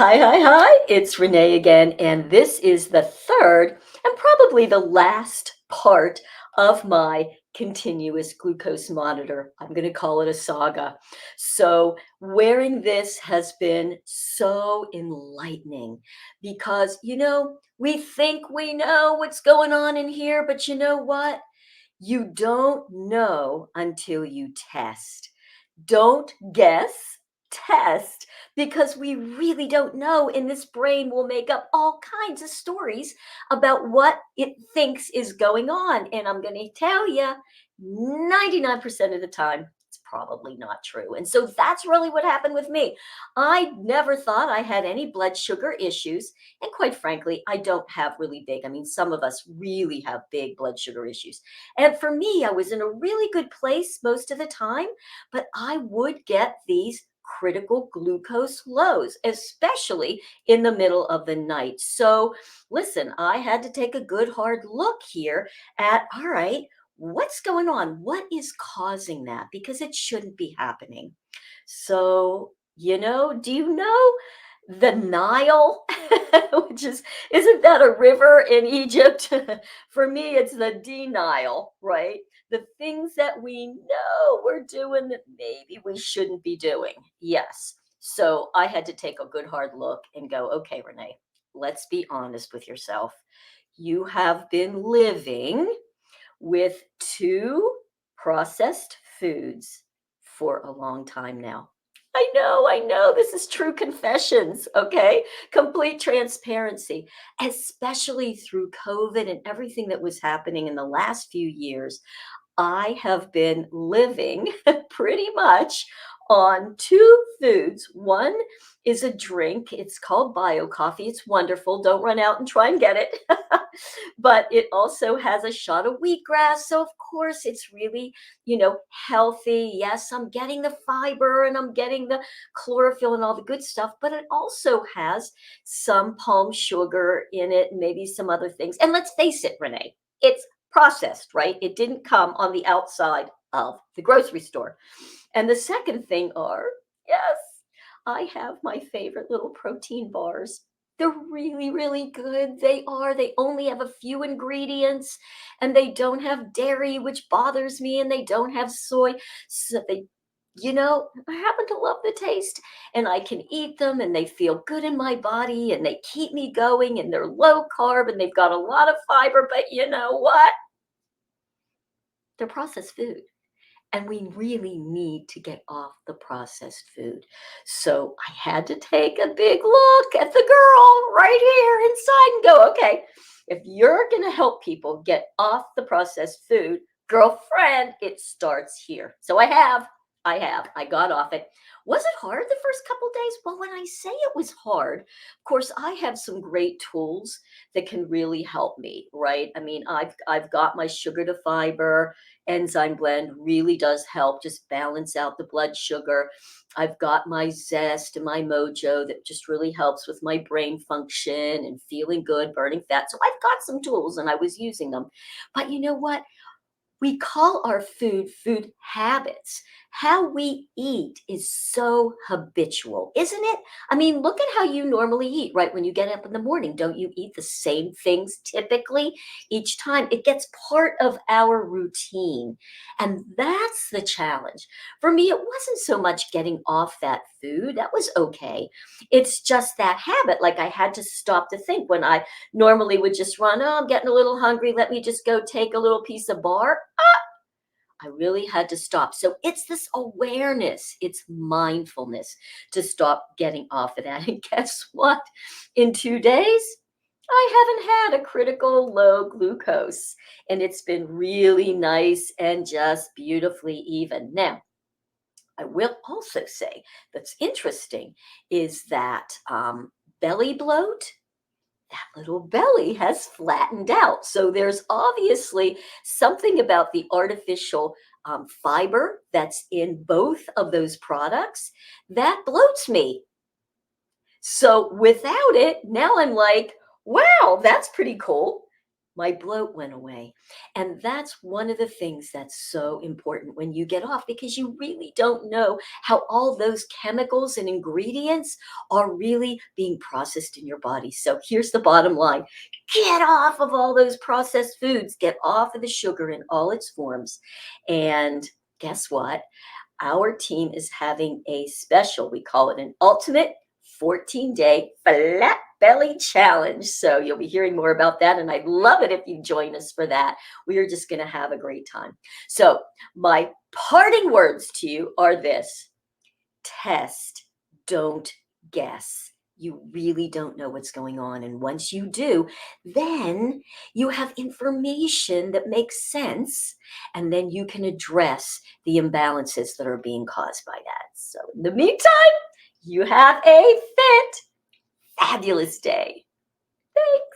Hi. It's Renee again, and this is the third and probably the last part of my continuous glucose monitor. I'm going to call it a saga. So, wearing this has been so enlightening because, we think we know what's going on in here, but you know what? You don't know until you test. Don't guess, test, because we really don't know. And this brain will make up all kinds of stories about what it thinks is going on. And I'm going to tell you, 99% of the time, it's probably not true. And so that's really what happened with me. I never thought I had any blood sugar issues. And quite frankly, I don't have really big. I mean, some of us really have big blood sugar issues. And for me, I was in a really good place most of the time, but I would get these critical glucose lows, especially in the middle of the night. So, listen, I had to take a good hard look here at all right, what's going on? What is causing that? Because it shouldn't be happening. So, do you know the Nile, which isn't that a river in Egypt? For me, it's the denial, right? The things that we know we're doing that maybe we shouldn't be doing. Yes. So I had to take a good hard look and go, okay, Renee, let's be honest with yourself. You have been living with two processed foods for a long time now. I know. This is true confessions, okay? Complete transparency, especially through COVID and everything that was happening in the last few years. I have been living pretty much on two foods. One is a drink. It's called Bio Coffee. It's wonderful. Don't run out and try and get it. But it also has a shot of wheatgrass. So, of course, it's really, healthy. Yes, I'm getting the fiber and I'm getting the chlorophyll and all the good stuff, but it also has some palm sugar in it, and maybe some other things. And let's face it, Renee, it's processed, right? It didn't come on the outside of the grocery store. And the second thing are, yes, I have my favorite little protein bars. They're really, really good. They are. They only have a few ingredients and they don't have dairy, which bothers me, and they don't have soy. So I happen to love the taste and I can eat them and they feel good in my body and they keep me going and they're low carb and they've got a lot of fiber. But you know what? They're processed food. And we really need to get off the processed food. So I had to take a big look at the girl right here inside and go, okay, if you're going to help people get off the processed food, girlfriend, it starts here. So I got off it. Was it hard the first couple days? Well, when I say it was hard, of course, I have some great tools that can really help me, right? I mean, I've got my sugar to fiber enzyme blend really does help just balance out the blood sugar. I've got my zest and my mojo that just really helps with my brain function and feeling good, burning fat. So I've got some tools and I was using them. But you know what? We call our food habits. How we eat is so habitual, isn't it? I mean, look at how you normally eat, right? When you get up in the morning, don't you eat the same things typically each time? It gets part of our routine. And that's the challenge. For me, it wasn't so much getting off that food. That was okay. It's just that habit. Like I had to stop to think when I normally would just run, oh, I'm getting a little hungry. Let me just go take a little piece of bar. I really had to stop. So it's this awareness, it's mindfulness to stop getting off of that. And guess what? In 2 days, I haven't had a critical low glucose. And it's been really nice and just beautifully even. Now, I will also say that's interesting is that belly bloat, that little belly has flattened out. So there's obviously something about the artificial fiber that's in both of those products that bloats me. So without it, now I'm like, wow, that's pretty cool. my bloat went away. And that's one of the things that's so important when you get off, because you really don't know how all those chemicals and ingredients are really being processed in your body. So here's the bottom line: get off of all those processed foods, get off of the sugar in all its forms. And guess what? Our team is having a special, we call it an ultimate 14-day flat belly challenge. So you'll be hearing more about that. And I'd love it if you join us for that. We are just going to have a great time. So my parting words to you are this: test, don't guess. You really don't know what's going on. And once you do, then you have information that makes sense. And then you can address the imbalances that are being caused by that. So in the meantime, you have a fit, fabulous day. Thanks.